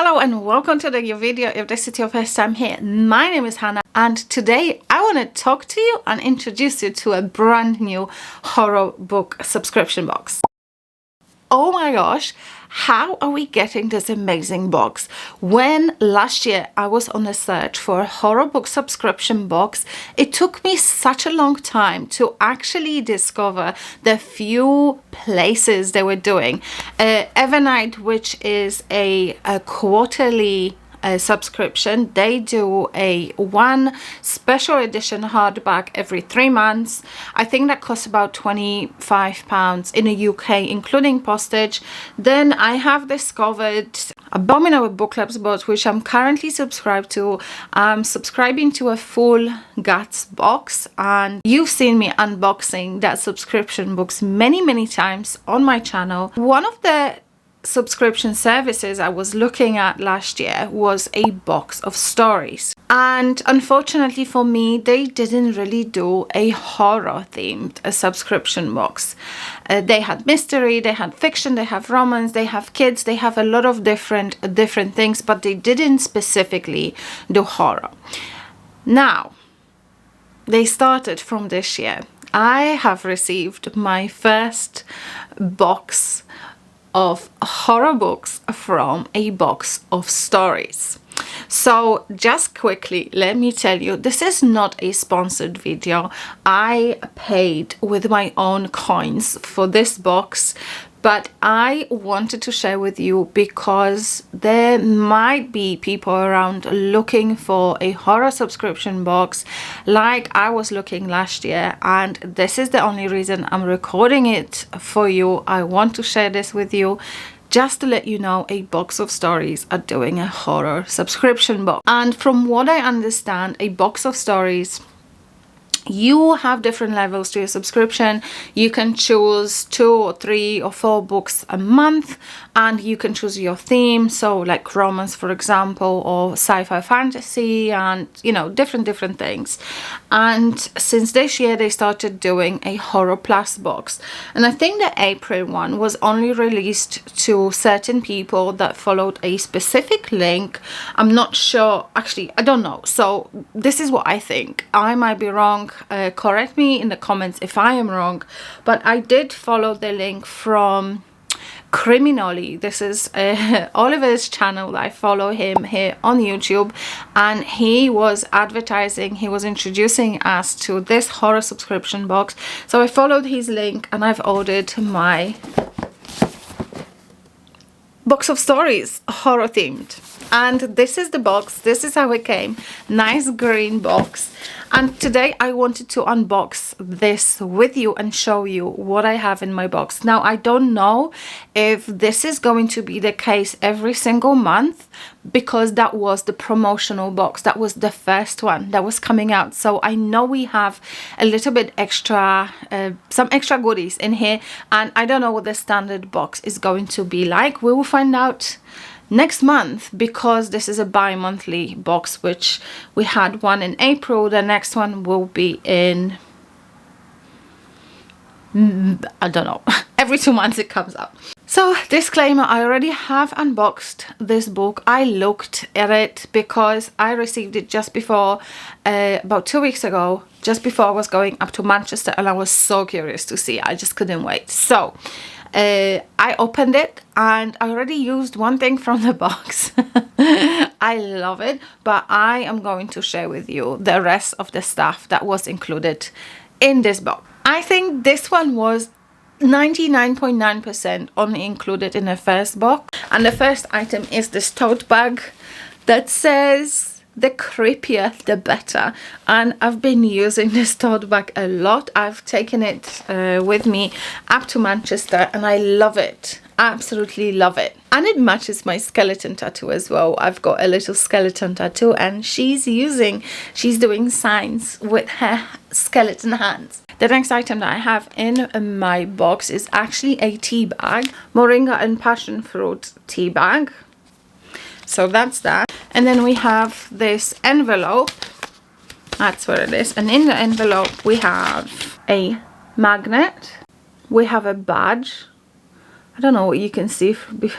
Hello and welcome to the new video. If this is your first time here, my name is Hannah and today I want to talk to you and introduce you to a brand new horror book subscription box. Oh my gosh, how are we getting this amazing box? When last year I was on a search for a horror book subscription box, it took me such a long time to actually discover the few places they were doing. Evernight, which is a quarterly subscription, they do a one special edition hardback every 3 months. I think that costs about £25 in the UK, including postage. Then I have discovered Abominable Book Club's box, which I'm currently subscribed to. I'm subscribing to a full guts box, and you've seen me unboxing that subscription box many times on my channel. One of the subscription services I was looking at last year was a box of stories, and unfortunately for me they didn't really do a horror themed subscription box. They had mystery, they had fiction, they have romance, they have kids, they have a lot of different things, but they didn't specifically do horror. Now they started from this year. I have received my first box of horror books from a box of stories. So just quickly, let me tell you, this is not a sponsored video. I paid with my own coins for this box, but I wanted to share with you because there might be people around looking for a horror subscription box like I was looking last year, and this is the only reason I'm recording it for you. I want to share this with you just to let you know a box of stories are doing a horror subscription box. And from what I understand, a box of stories, you have different levels to your subscription. You can choose 2 or 3 or 4 books a month, and you can choose your theme, so like romance for example, or sci-fi fantasy, and you know, different things. And since this year they started doing a horror plus box, and I think the April one was only released to certain people that followed a specific link. I'm not sure, actually I don't know, so this is what I think. I might be wrong. Correct me in the comments if I am wrong, but I did follow the link from Criminally. This is Oliver's channel. I follow him here on YouTube, and he was advertising, he was introducing us to this horror subscription box. So I followed his link and I've ordered my box of stories, horror themed. And this is the box, this is how it came. Nice green box. And today I wanted to unbox this with you and show you what I have in my box. Now I don't know if this is going to be the case every single month, because that was the promotional box. That was the first one that was coming out. So I know we have a little bit extra, some extra goodies in here, and I don't know what the standard box is going to be like. We will find out next month, because this is a bi-monthly box, which we had one in April. The next one will be in, I don't know, every 2 months it comes out. So disclaimer, I already have unboxed this book. I looked at it because I received it just before, about 2 weeks ago, just before I was going up to Manchester, and I was so curious to see. I just couldn't wait. So I opened it and I already used one thing from the box. I love it, but I am going to share with you the rest of the stuff that was included in this box. I think this one was 99.9% only included in the first box, and the first item is this tote bag that says the creepier the better, and I've been using this tote bag a lot. I've taken it with me up to Manchester and I love it, absolutely love it. And it matches my skeleton tattoo as well. I've got a little skeleton tattoo, and she's doing signs with her skeleton hands. The next item that I have in my box is actually a tea bag, moringa and passion fruit tea bag. So that's that. And then we have this envelope. That's what it is. And in the envelope we have a magnet, we have a badge, I don't know what you can see.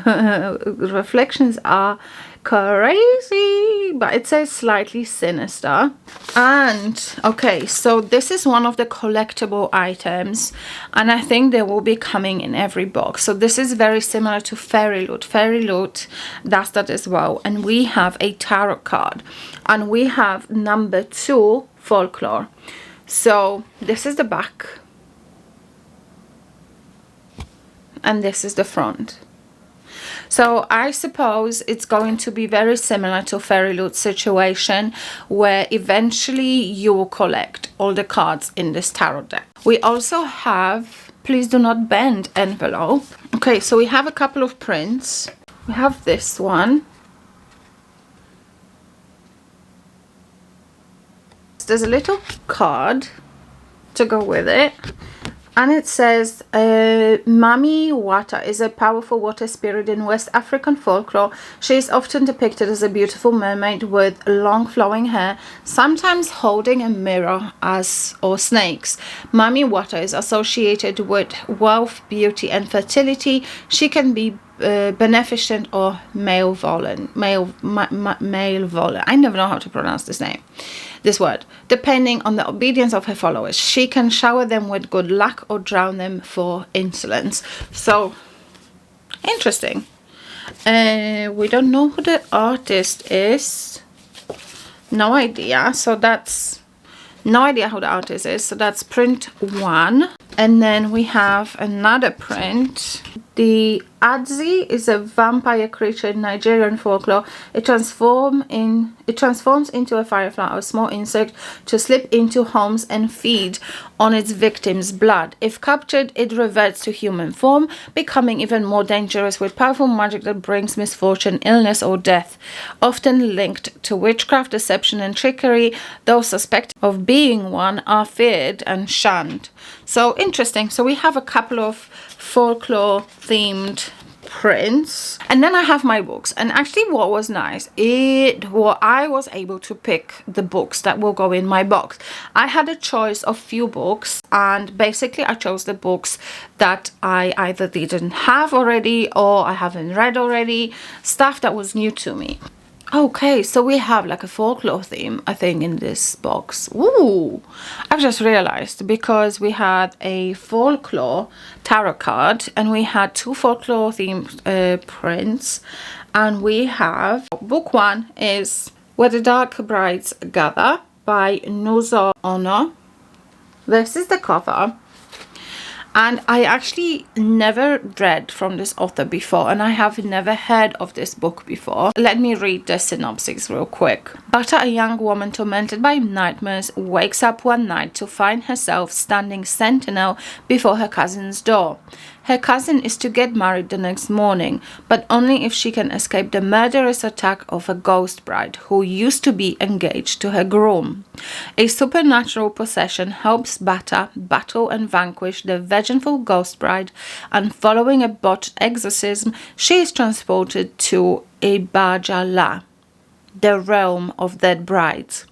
Reflections are crazy, but it says slightly sinister. And okay, so this is one of the collectible items, and I think they will be coming in every box. So this is very similar to Fairy Loot. Fairy Loot does that as well. And we have a tarot card, and we have number 2 folklore. So this is the back, and this is the front. So I suppose it's going to be very similar to Fairy Loot situation, where eventually you will collect all the cards in this tarot deck. We also have Please Do Not Bend envelope. Okay, so we have a couple of prints. We have this one. There's a little card to go with it. And it says, Mami Wata is a powerful water spirit in West African folklore. She is often depicted as a beautiful mermaid with long flowing hair, sometimes holding a mirror or snakes. Mami Wata is associated with wealth, beauty, and fertility. She can be beneficent or malevolent. I never know how to pronounce this word, depending on the obedience of her followers. She can shower them with good luck or drown them for insolence. So interesting. We don't know who the artist is. No idea. So that's no idea who the artist is. So that's print 1. And then we have another print. The Adzi is a vampire creature in Nigerian folklore. It transforms into a firefly, a small insect, to slip into homes and feed on its victim's blood. If captured, it reverts to human form, becoming even more dangerous with powerful magic that brings misfortune, illness, or death. Often linked to witchcraft, deception, and trickery, those suspected of being one are feared and shunned. So interesting. So we have a couple of folklore themed prints, and then I have my books. And actually what was nice, I was able to pick the books that will go in my box. I had a choice of few books, and basically I chose the books that I either didn't have already or I haven't read already, stuff that was new to me. Okay, so we have like a folklore theme, I think, in this box. Ooh, I've just realized, because we had a folklore tarot card and we had 2 folklore themed prints, and we have book 1 is Where the Dark Brides Gather by Nuzo Ono. This is the cover. And I actually never read from this author before, and I have never heard of this book before. Let me read the synopsis real quick. Bata, a young woman tormented by nightmares, wakes up one night to find herself standing sentinel before her cousin's door. Her cousin is to get married the next morning, but only if she can escape the murderous attack of a ghost bride who used to be engaged to her groom. A supernatural possession helps Bata battle and vanquish the vengeful ghost bride, and following a botched exorcism, she is transported to Ibajala, the realm of dead brides.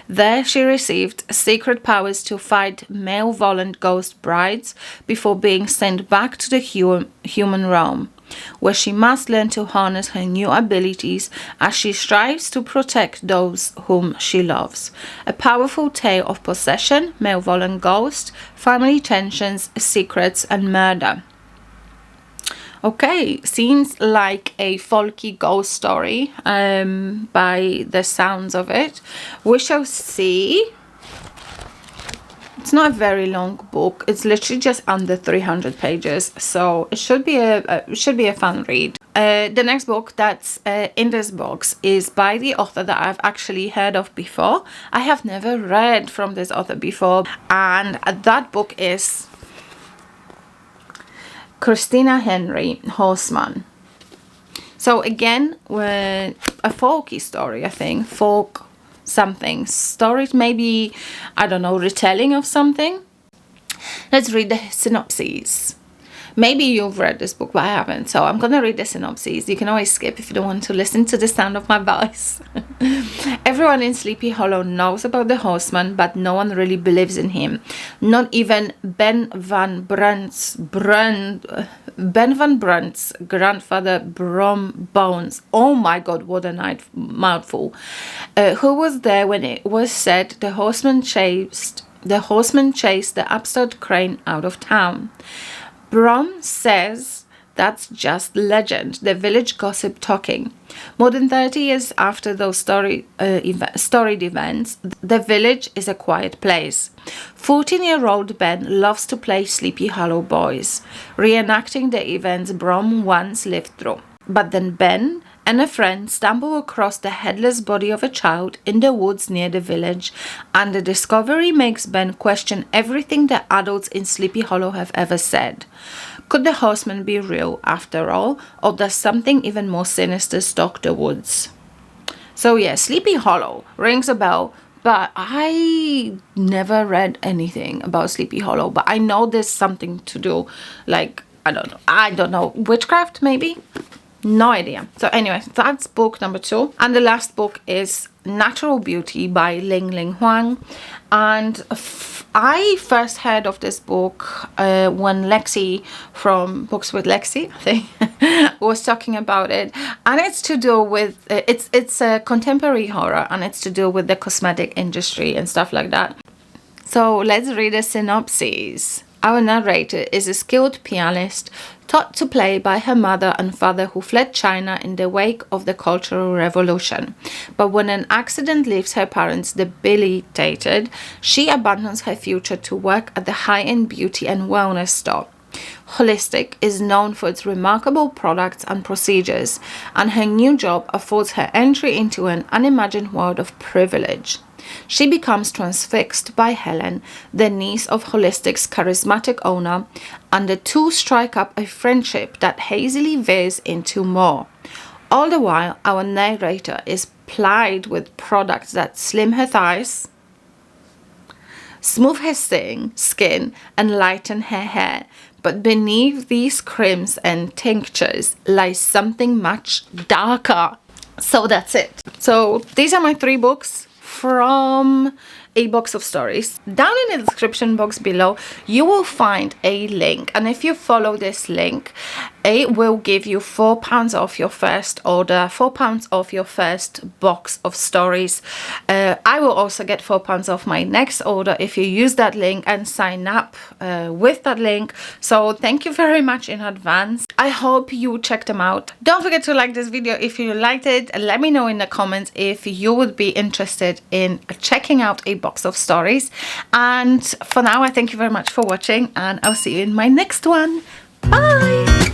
There she received secret powers to fight malevolent ghost brides before being sent back to the human realm, where she must learn to harness her new abilities as she strives to protect those whom she loves. A powerful tale of possession, malevolent ghosts, family tensions, secrets, and murder. Okay, seems like a folky ghost story by the sounds of it. We shall see. It's not a very long book. It's literally just under 300 pages, so it should be a fun read. The next book that's in this box is by the author that I've actually heard of before. I have never read from this author before, and that book is Christina Henry Horseman. So again, a folky story, I think. Folk something. Stories, maybe, I don't know, retelling of something. Let's read the synopsis. Maybe you've read this book, but I haven't. So I'm gonna read the synopsis. You can always skip if you don't want to listen to the sound of my voice. Everyone in Sleepy Hollow knows about the horseman, but no one really believes in him. Not even Ben Van Brunt's grandfather, Brom Bones. Oh my God, what a mouthful! Who was there when it was said the horseman chased the upstart crane out of town. Brom says that's just legend, the village gossip talking. More than 30 years after those storied events, the village is a quiet place. 14-year-old Ben loves to play Sleepy Hollow Boys, reenacting the events Brom once lived through. But then Ben and a friend stumble across the headless body of a child in the woods near the village, and the discovery makes Ben question everything the adults in Sleepy Hollow have ever said. Could the horseman be real after all, or does something even more sinister stalk the woods? So yeah, Sleepy Hollow rings a bell, but I never read anything about Sleepy Hollow, but I know there's something to do, like, I don't know, witchcraft maybe? No idea. So anyway, that's book number 2. And the last book is Natural Beauty by Ling Ling Huang. And I first heard of this book when Lexi from Books with Lexi, I think, was talking about it. And it's to do with, it's a contemporary horror, and it's to do with the cosmetic industry and stuff like that. So let's read a synopsis. Our narrator is a skilled pianist taught to play by her mother and father who fled China in the wake of the Cultural Revolution. But when an accident leaves her parents debilitated, she abandons her future to work at the high-end beauty and wellness store. Holistic is known for its remarkable products and procedures, and her new job affords her entry into an unimagined world of privilege. She becomes transfixed by Helen, the niece of Holistic's charismatic owner, and the two strike up a friendship that hazily veers into more. All the while, our narrator is plied with products that slim her thighs, smooth her skin, and lighten her hair. But beneath these creams and tinctures lies something much darker. So that's it. So these are my 3 books from A Box of Stories. Down in the description box below, you will find a link, and if you follow this link, it will give you £4 off your first order, £4 off your first box of stories. I will also get £4 off my next order if you use that link and sign up with that link. So thank you very much in advance. I hope you check them out. Don't forget to like this video if you liked it. Let me know in the comments if you would be interested in checking out A Box of Stories. And for now, I thank you very much for watching, and I'll see you in my next one. Bye!